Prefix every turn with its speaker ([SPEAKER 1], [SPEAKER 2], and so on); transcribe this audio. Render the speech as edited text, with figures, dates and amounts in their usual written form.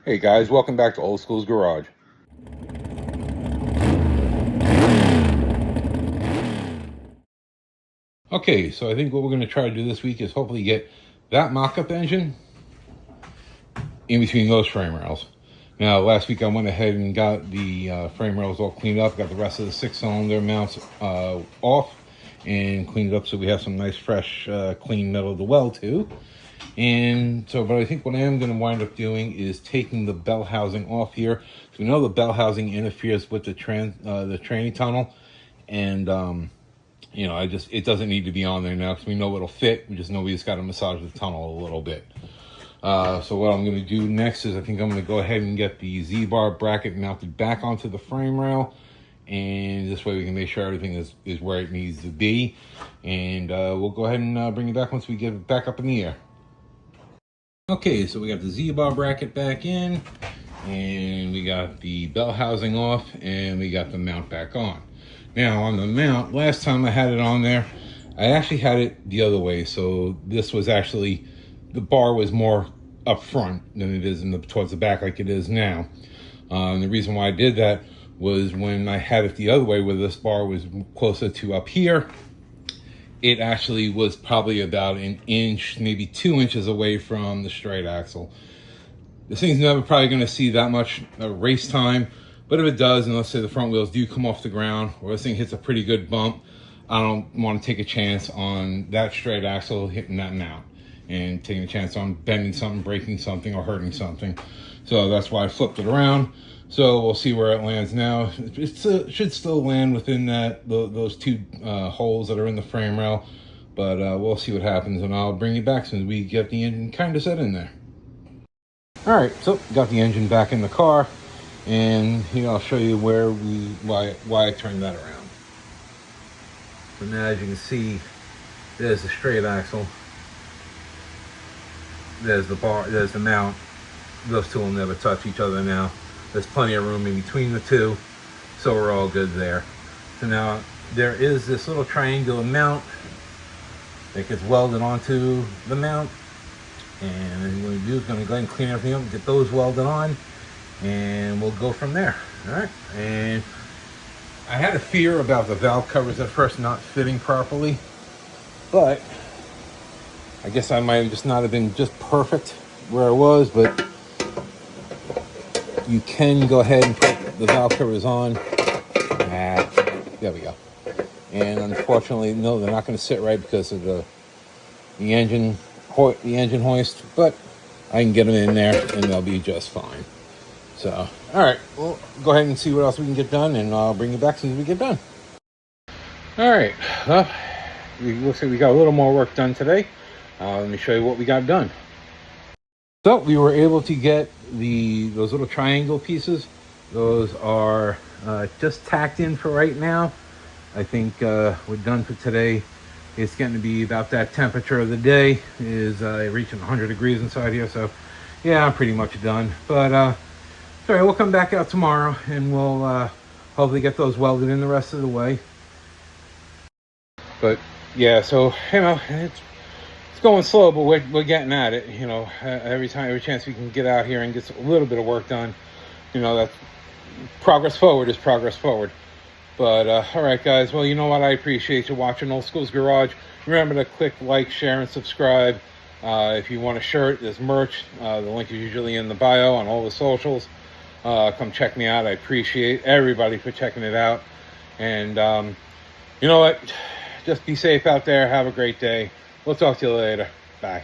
[SPEAKER 1] Hey guys, welcome back to Old School's Garage. Okay, so I think what we're going to try to do this week is hopefully get that mock-up engine in between those frame rails. Now, last week I went ahead and got the frame rails all cleaned up, got the rest of the 6-cylinder mounts off and cleaned it up so we have some nice, fresh, clean metal to weld to. And so, but I think what I am going to wind up doing is taking the bell housing off here. So we know the bell housing interferes with the tranny tunnel, and you know, it doesn't need to be on there now because we know it'll fit. We just know we just got to massage the tunnel a little bit. So what I'm going to do next is I think I'm going to go ahead and get the Z-bar bracket mounted back onto the frame rail, and this way we can make sure everything is where it needs to be. And we'll go ahead and bring it back once we get it back up in the air. Okay, so we got the Z-bar bracket back in, and we got the bell housing off, and we got the mount back on. Now on the mount, last time I had it on there, I actually had it the other way. So this was actually, the bar was more up front than it is towards the back like it is now. And the reason why I did that was when I had it the other way, where this bar was closer to up here, it actually was probably about an inch, maybe 2 inches away from the straight axle. This thing's never probably going to see that much race time, but if it does, and let's say the front wheels do come off the ground, or this thing hits a pretty good bump, I don't want to take a chance on that straight axle hitting that mount and taking a chance on bending something, breaking something, or hurting something. So that's why I flipped it around. So we'll see where it lands now. It should still land within those two holes that are in the frame rail, but we'll see what happens, and I'll bring you back as soon as we get the engine kind of set in there. All right, so got the engine back in the car, and here I'll show you why I turned that around. So now, as you can see, there's the straight axle, there's the bar, there's the mount. Those two will never touch each other now. There's plenty of room in between the two, so we're all good there. So now there is this little triangular mount that gets welded onto the mount, and what we're going to do is going to go ahead and clean everything up and get those welded on, and we'll go from there. All right. And I had a fear about the valve covers at first not fitting properly, but I guess I might have just not have been just perfect where it was, but you can go ahead and put the valve covers on. There we go. And unfortunately, no, they're not going to sit right because of the engine hoist, but I can get them in there and they'll be just fine. So, all right, we'll go ahead and see what else we can get done, and I'll bring you back as soon as we get done. All right, well, it looks like we got a little more work done today. Let me show you what we got done. So we were able to get those little triangle pieces. Those are just tacked in for right now. I think we're done for today. It's getting to be about that temperature of the day is reaching 100 degrees inside here. So yeah, I'm pretty much done. But sorry, we'll come back out tomorrow, and we'll hopefully get those welded in the rest of the way. But yeah, so you know, it's going slow, but we're getting at it. You know, every chance we can get out here and get a little bit of work done, you know, that progress forward is progress forward. But all right, guys. Well, you know what? I appreciate you watching Old School's Garage. Remember to click like, share, and subscribe. If you want a shirt, there's merch. The link is usually in the bio on all the socials. Come check me out. I appreciate everybody for checking it out. And you know what? Just be safe out there. Have a great day. We'll talk to you later. Bye.